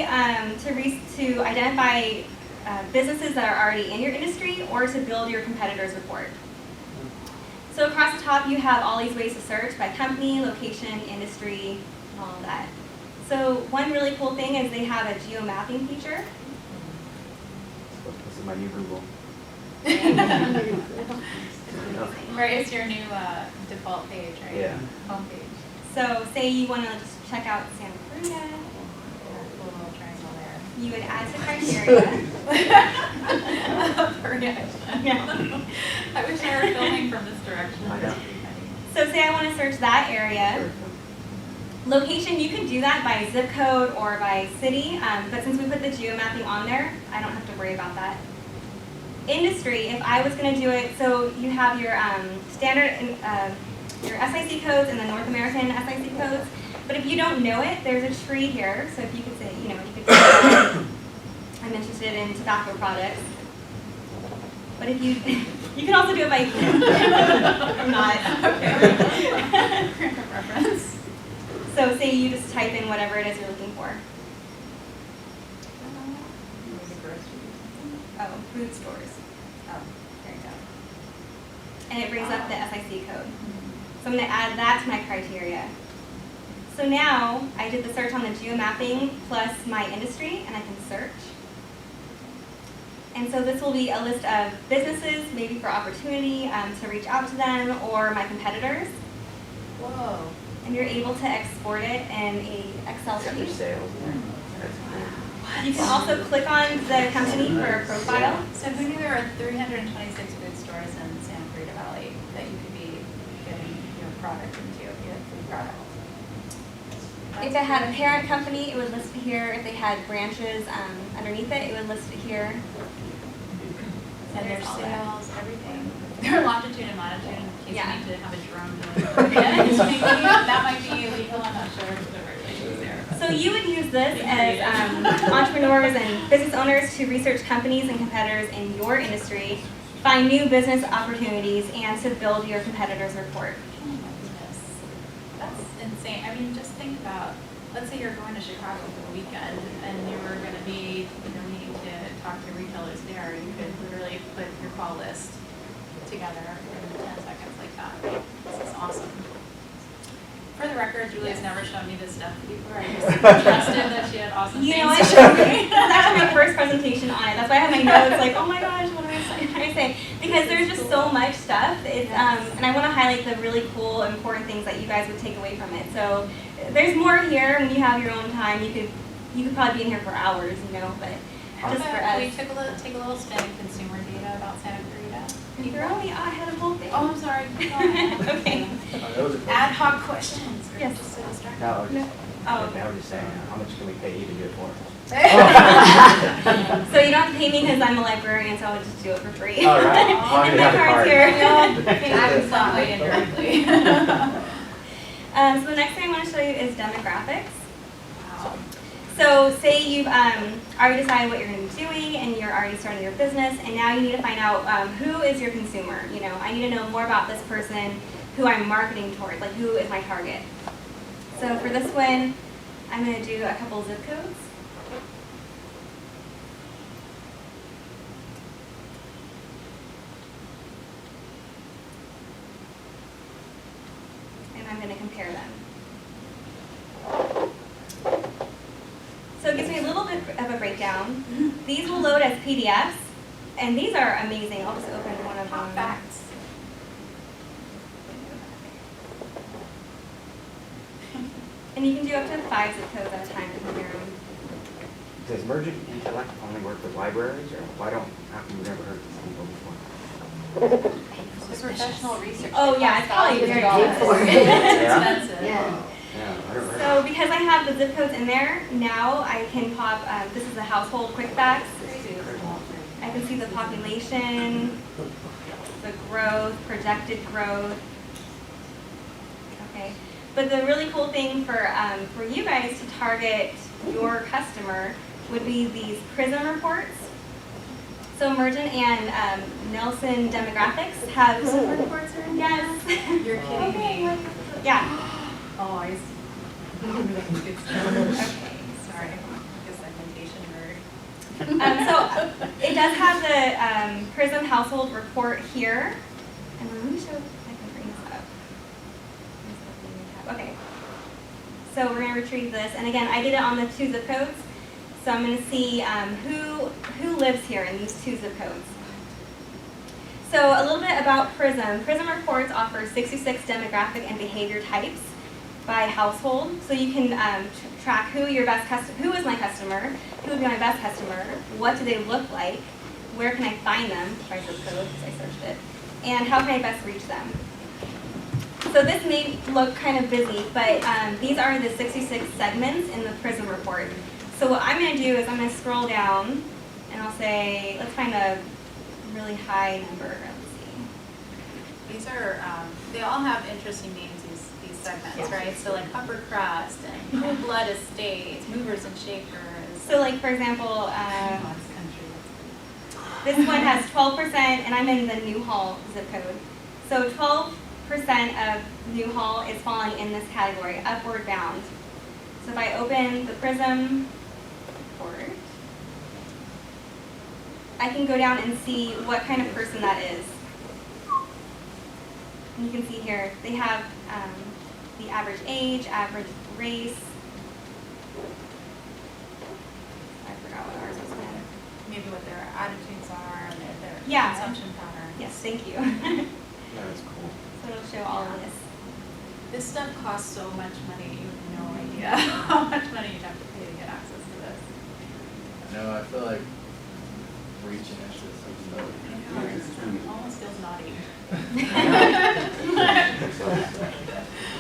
to identify businesses that are already in your industry or to build your competitors report. So across the top, you have all these ways to search by company, location, industry, and all of that. So one really cool thing is they have a geo-mapping feature. This is my new Google. Right, it's your new default page, right? Yeah. Homepage. So say you want to just check out Santa Clarita, Cool little triangle there. you would add to criteria. Yeah. I wish I were filming from this direction. I know. So say I want to search that area. Location, you can do that by zip code or by city, but since we put the geo-mapping on there, I don't have to worry about that. Industry, if I was going to do it, so you have your standard, your SIC codes and the North American SIC codes, but if you don't know it, there's a tree here, so if you could say, you could say, I'm interested in tobacco products, but if you, you can also do it by, I'm not. Okay. Reference. So say you just type in whatever it is you're looking for. Oh, food stores. Oh, there you go. And it brings up the SIC code. So I'm going to add that to my criteria. So now I did the search on the geo-mapping plus my industry, and I can search. And so this will be a list of businesses, maybe for opportunity, to reach out to them, or my competitors. Whoa. And you're able to export it in a Excel Got their sheet. sales there. That's cool. You can also click on the company for a profile. So who knew there were 326 food stores in Santa Clarita Valley that you could be getting your product into if you had food product? If it had a parent company, it would list it here. If they had branches underneath it, it would list it here. And their There's all that. sales, everything. Their longitude and latitude in case Yeah. you need to have a drone. That might be illegal, I'm not sure if the regulations there. but- So you would use this as entrepreneurs and business owners to research companies and competitors in your industry, find new business opportunities, and to build your competitors' report. Oh my goodness. That's insane. I mean, just think about, let's say you're going to Chicago for the weekend and you were going to be, needing to talk to retailers there. You could literally put your call list together in 10 seconds like that. This is awesome. For the record, Julia's never shown me this stuff before. I just trusted that she had awesome You know things what? to show me. That's actually my first presentation on it. That's why I have my notes like, oh my gosh, what am I trying to say? because there's just so much stuff. It's, and I want to highlight the really cool, important things that you guys would take away from it. So there's more here. When you have your own time, you could probably be in here for hours, you know. But just for us. We take a little spin in consumer data about Santa Clarita. You girl, yeah, I had a whole thing. Oh, I'm sorry. Go ahead. Okay. That was a Ad hoc questions. Yes. Just so distracted. No, I was just, Oh, I okay. was just saying, how much can we pay you to do it for us? So you don't have to pay me because I'm a librarian, so I would just do it for free. All right. Well, I'm And gonna my have a card's card. here. I'm some way indirectly. So the next thing I want to show you is demographics. So say you've already decided what you're going to be doing and you're already starting your business, and now you need to find out who is your consumer. You know, I need to know more about this person who I'm marketing toward, like who is my target. So for this one, I'm going to do a couple zip codes. And I'm going to compare them. So it gives me a little bit of a breakdown. These will load as PDFs, and these are amazing. I'll just open one of them. Facts. And you can do up to 5 zip codes at a time to compare them. Does Mergent Intellect only work with libraries, or why don't, how come we've never heard of these people before? The professional research. Oh, yeah, it's probably very expensive. Expensive. Yeah. Yeah, I don't know. So because I have the zip codes in there, now I can pop, this is the household quick facts. I can see the population, the growth, projected growth. Okay. But the really cool thing for you guys to target your customer would be these PRISM reports. So Emergent and Nelson Demographics have PRISM reports are in? Yes. You're kidding me. Yeah. Oh, I see. Okay. Sorry. Like a segmentation nerd. So it does have the PRISM household report here. And let me show if I can bring this up. Okay. So we're going to retrieve this. And again, I did it on the 2 zip codes. So I'm going to see who lives here in these 2 zip codes. So a little bit about PRISM. PRISM reports offer 66 demographic and behavior types by household. So you can track who your best who is my customer, who would be my best customer, what do they look like, where can I find them by zip code, because I searched it, and how can I best reach them. So this may look kind of busy, but these are the 66 segments in the PRISM report. So what I'm going to do is I'm going to scroll down, and I'll say, let's find a really high number. Let's see. These are, they all have interesting names, these segments, Yeah. right? So like upper crust and blue blood estates, movers and shakers. So like, for example, Nuanced country. this one has 12%, and I'm in the Newhall zip code. So 12% of Newhall is falling in this category, upward bound. So if I open the PRISM report, I can go down and see what kind of person that is. And you can see here, they have the average age, average race. I forgot what ours was called. Maybe what their attitudes are, and their Yeah. consumption patterns. Yes, thank you. That is cool. So it'll show all of this. This stuff costs so much money, you have no idea how much money you'd have to pay to get access to this. No, I feel like reaching into some stuff. It almost feels naughty.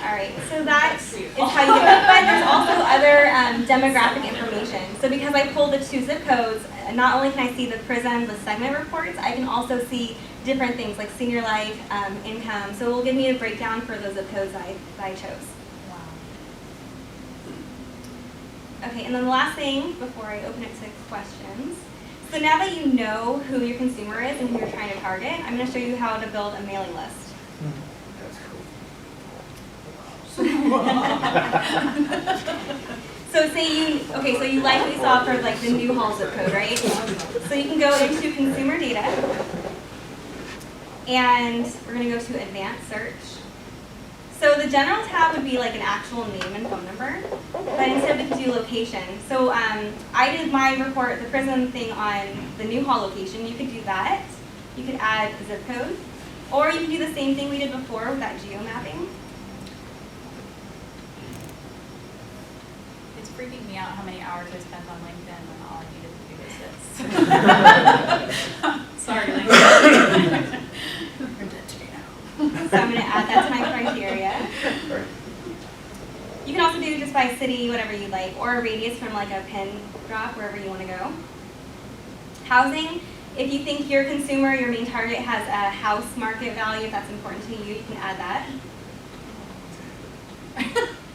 All right, so that is how you get that. But there's also other demographic information. So because I pulled the 2 zip codes, not only can I see the PRISM, the segment reports, I can also see different things like senior life, income. So it will give me a breakdown for those zip codes that I chose. Wow. Okay, and then the last thing before I open it to questions. So now that you know who your consumer is and who you're trying to target, I'm going to show you how to build a mailing list. That's cool. So say so you likely saw for like the Newhall zip code, right? So you can go into consumer data, and we're going to go to advanced search. So the general tab would be like an actual name and phone number, but instead we can do location. So I did my report, the PRISM thing on the Newhall location. You could do that. You could add a zip code, or you can do the same thing we did before with that geo mapping. It's freaking me out how many hours I spent on LinkedIn when all I needed to do was this. Sorry, LinkedIn. So I'm going to add that to my criteria. You can also do just by city, whatever you like, or a radius from like a pin drop, wherever you want to go. Housing, if you think your consumer, your main target has a house market value, if that's important to you, you can add that.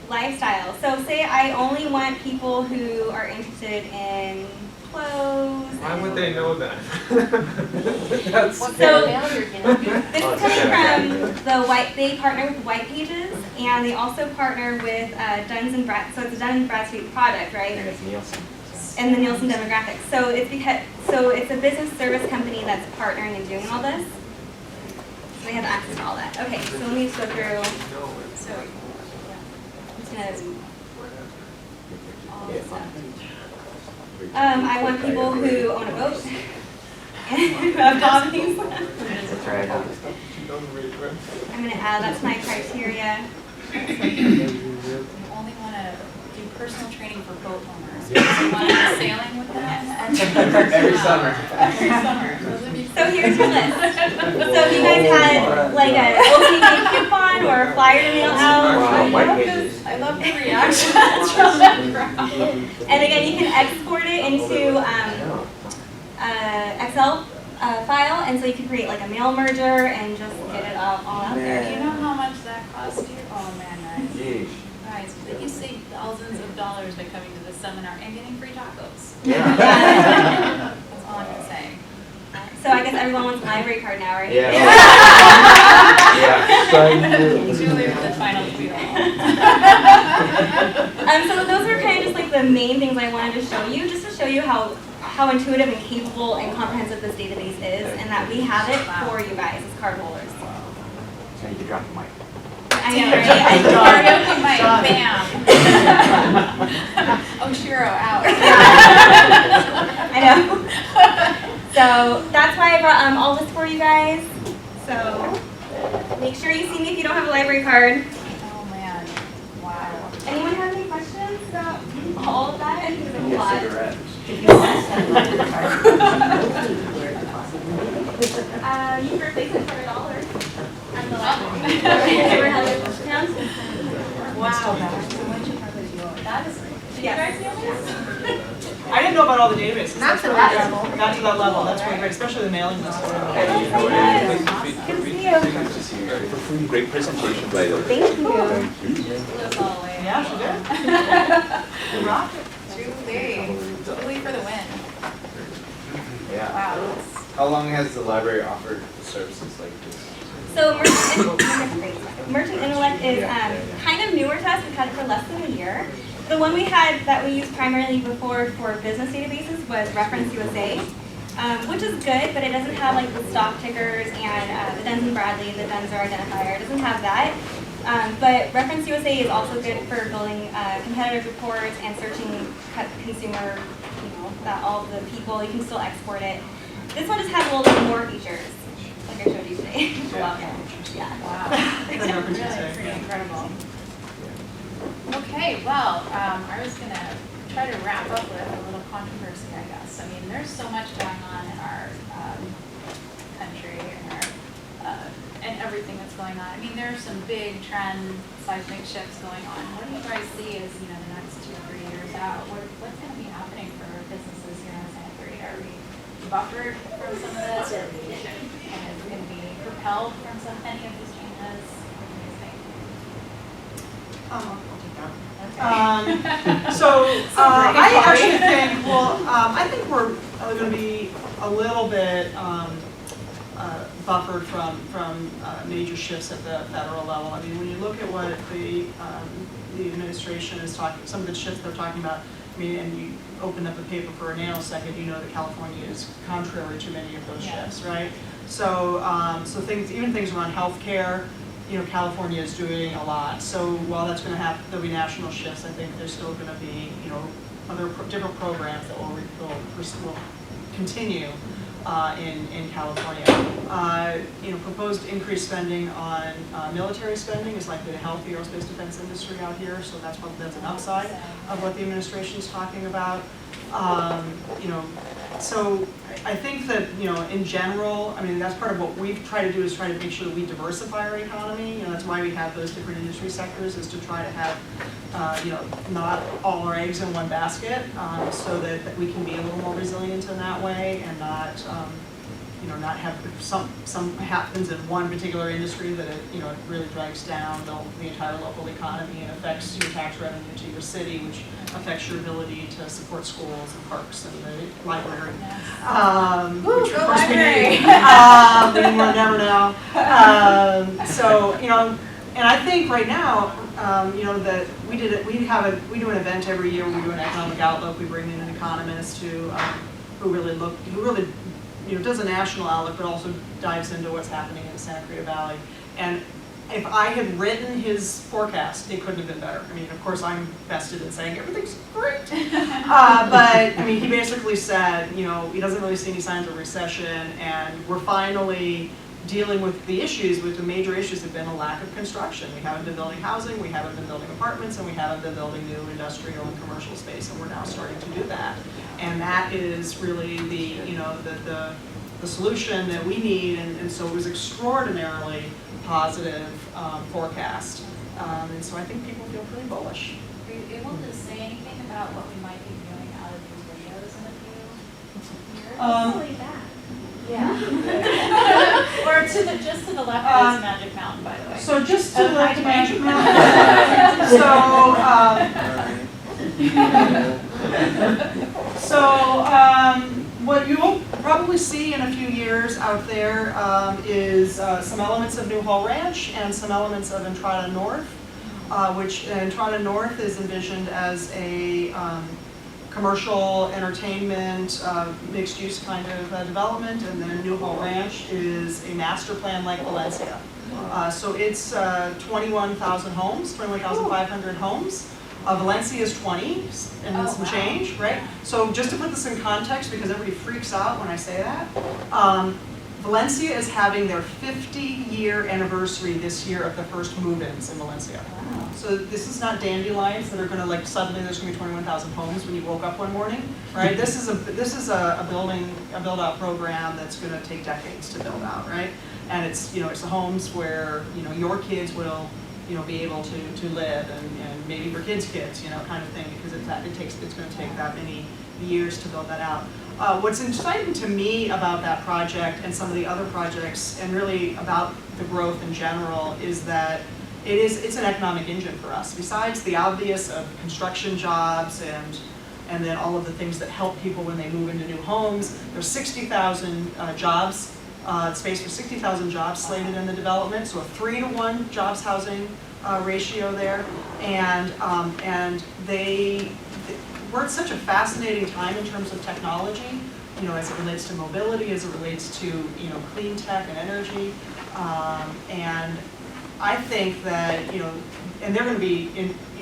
Lifestyle, so say I only want people who are interested in clothes. Why would they know that? What's So- that failure again? This is coming from the white, they partner with White Pages, and they also partner with Duns and Brad, so it's a Dun & Bradstreet product, right? And it's Nielsen. And the Nielsen demographics. So it's because, so it's a business service company that's partnering and doing all this. So they have access to all that. Okay, so let me just go through. So I'm just gonna all this stuff. I want people who own a boat and who have hobbies. That's right. I'm gonna add that to my criteria. Only want to do personal training for boat owners. You want to go sailing with them? Every summer. Every summer. Those would be So here's your list. So if you guys had like an OTA coupon or a flyer to mail out, Wow, White Pages. I love the reactions from that crowd. and again, you can export it into Excel file, and so you can create like a mail merger and just get it all out Do there. you know how much that cost you? Oh man, guys. Yeesh. Guys, you save thousands of dollars by coming to this seminar and getting free tacos. Yeah. That's all I'm gonna say. So I guess everyone wants a library card now, right? Yeah. Yeah. Julie with the final spiel. So those are kind of just like the main things I wanted to show you, just to show you how intuitive and capable and comprehensive this database is, and that we have it for you guys as card holders. So you can drop the mic. I know, right? Karaoke mic, bam. Oshiro out. I know. So that's why I brought all this for you guys. So make sure you see me if you don't have a library card. Oh man, wow. Anyone have any questions about all of that? I think it's a lot. You can replace it for $1 on the left. Ever had it down? Wow. That is, did you guys see this? I didn't know about all the databases. Not That's to really that good. level. Not to that level, that's really great, especially the mailing list. Good to see you. Great presentation, by the way. Thank you. Blew us all away. Yeah, she did. Good rock. Julie for the win. Yeah. Wow. How long has the library offered services like this? So Merchant Intellect is kind of newer to us. We've had it for less than a year. The one we had that we used primarily before for business databases was Reference USA, which is good, but it doesn't have like the stock tickers and the Duns & Bradley, the Duns are identifier. It doesn't have that. But Reference USA is also good for building competitive reports and searching consumer, that all the people. You can still export it. This one just has a little bit more features, like I showed you today. A lot more features. Yeah. Wow. Than Reference Really USA. pretty incredible. Okay, well, I was gonna try to wrap up with a little controversy, I guess. I mean, there's so much going on in our country and everything that's going on. I mean, there's some big trend, seismic shifts going on. What do you guys see as the next 2 or 3 years out? What's going to be happening for businesses here in Santa Clarita? Are we buffered from some of this, or are we kind of going to be propelled from any of these changes? What do you guys think? I'll take that. Okay. I actually think, I think we're going to be a little bit buffered from major shifts at the federal level. I mean, when you look at what the administration is talking, some of the shifts they're talking about, I mean, and you open up the paper for a nanosecond, you know that California is contrary to many of those shifts, right? So, even things around healthcare, California is doing a lot. So while that's going to have, there'll be national shifts, I think there's still going to be, other different programs that will continue. in California. Proposed increased spending on military spending is likely to help the aerospace defense industry out here, so that's an upside of what the administration is talking about. So I think that, in general, I mean, that's part of what we've tried to do, is try to make sure that we diversify our economy. That's why we have those different industry sectors, is to try to have, not all our eggs in one basket, so that we can be a little more resilient in that way, and not, not have some happens in one particular industry that it really drags down the entire local economy and affects your tax revenue to your city, which affects your ability to support schools and parks and the library. Which of course we need. We will never know. And I think right now, that we do an event every year. We do an economic outlook. We bring in an economist who really does a national outlook, but also dives into what's happening in the Santa Clarita Valley. And if I had written his forecast, it couldn't have been better. I mean, of course, I'm vested in saying everything's great. But I mean, he basically said, he doesn't really see any signs of recession, and we're finally dealing with the issues, with the major issues have been a lack of construction. We haven't been building housing, we haven't been building apartments, and we haven't been building new industrial and commercial space, and we're now starting to do that. And that is really the solution that we need, and so it was extraordinarily positive forecast. And so I think people feel pretty bullish. Are you able to say anything about what we might be viewing out of these videos in a few years? Hopefully that. Yeah. Or just to the left is Magic Mountain, by the way. So just to the left of Magic Mountain. What you'll probably see in a few years out there is some elements of Newhall Ranch and some elements of Entrada North, which Entrada North is envisioned as a commercial entertainment, mixed-use kind of development, and then Newhall Ranch is a master plan like Valencia. So it's 21,000 homes, 21,500 homes. Valencia is 20 and some change, right? So just to put this in context, because everybody freaks out when I say that, Valencia is having their 50-year anniversary this year of the first move-ins in Valencia. Wow. So this is not dandelions that are going to suddenly there's going to be 21,000 homes when you woke up one morning, right? This is a build-out program that's going to take decades to build out, right? And it's the homes where your kids will be able to live, and maybe your kids' kids, kind of thing, because it's going to take that many years to build that out. What's exciting to me about that project and some of the other projects, and really about the growth in general, is that it's an economic engine for us. Besides the obvious of construction jobs and then all of the things that help people when they move into new homes, there's 60,000 jobs. Space for 60,000 jobs slated in the development, so a 3-to-1 jobs housing ratio there, and we're at such a fascinating time in terms of technology, as it relates to mobility, as it relates to clean tech and energy, and I think that and they're going to be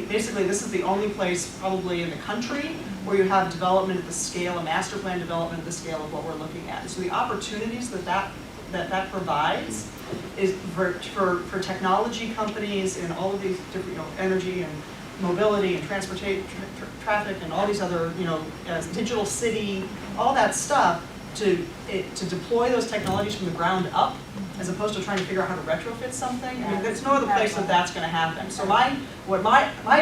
basically this is the only place probably in the country where you have development at the scale, a master plan development at the scale of what we're looking at. So the opportunities that provides is for technology companies in all of these different, energy and mobility and transportation, traffic and all these other, digital city, all that stuff, to deploy those technologies from the ground up, as opposed to trying to figure out how to retrofit something. I mean, there's no other place that that's going to happen. So my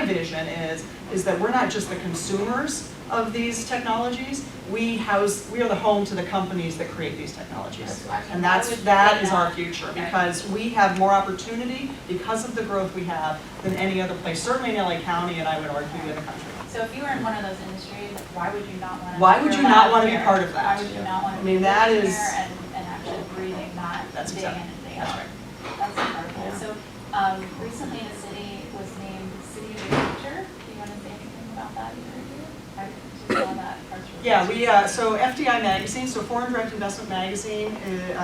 vision is that we're not just the consumers of these technologies. We are the home to the companies that create these technologies, and that is our future, because we have more opportunity because of the growth we have than any other place, certainly in LA County, and I would argue in the country. So if you were in one of those industries, why would you not want to? Why would you not want to be part of that? Why would you not want to be that is and actually breathing that that's day in and day out? That's right. That's incredible. Yeah. So recently the city was named City of the Future. Do you want to say anything about that either of you? I just saw that parts of Yeah, so FDI magazine, so Foreign Direct Investment magazine,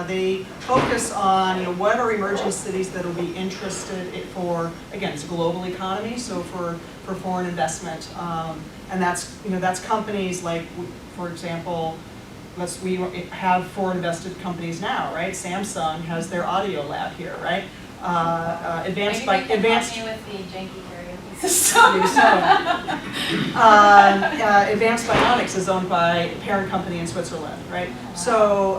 they focus on what are emerging cities that will be interested for, again, it's a global economy, so for foreign investment, and that's companies like, for example, we have 4 invested companies now, right? Samsung has their audio lab here, right? Advanced Maybe they can Advanced help me with the janky karaoke Advanced Bionics is owned by a parent company in Switzerland, right? So,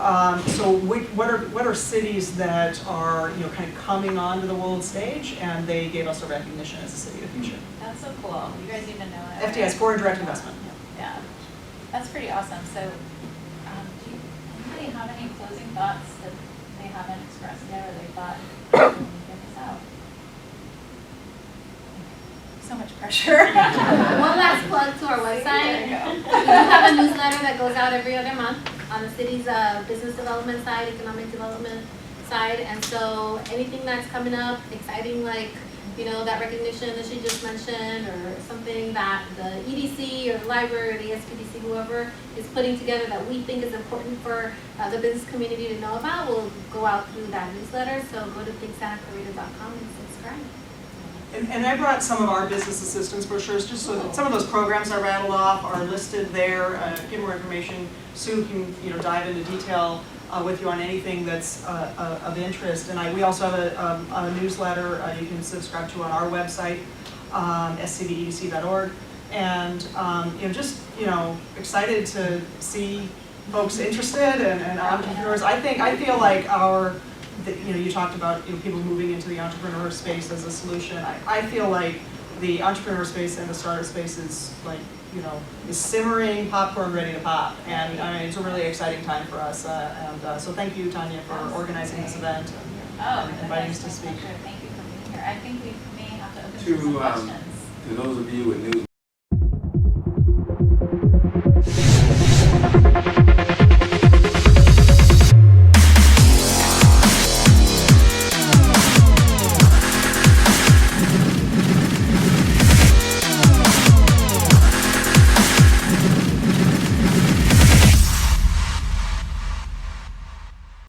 what are cities that are kind of coming onto the world stage, and they gave us a recognition as a city of the future. That's so cool. You guys even know it. FDI's foreign direct investment. Yeah, that's pretty awesome. So, do anybody have any closing thoughts that they haven't expressed yet, or they thought when we get this out? So much pressure. One last plug to our website. We do have a newsletter that goes out every other month on the city's business development side, economic development side, and so anything that's coming up, exciting, like that recognition that she just mentioned, or something that the EDC or the library or the SPDC, whoever is putting together that we think is important for the business community to know about, will go out through that newsletter. So go to thinkSantaClarita.com and subscribe. And I brought some of our business assistance brochures, just so that some of those programs I rattled off are listed there. Get more information. Sue can dive into detail with you on anything that's of interest. And we also have a newsletter you can subscribe to on our website, scvedc.org. And just excited to see folks interested and entrepreneurs. I feel like you talked about people moving into the entrepreneur space as a solution. I feel like the entrepreneur space and the startup space is like is simmering popcorn ready to pop, and it's a really exciting time for us. So thank you, Tania, for organizing this event and inviting us to speak. Thank you for being here. I think we may have to open To some questions. those of you with news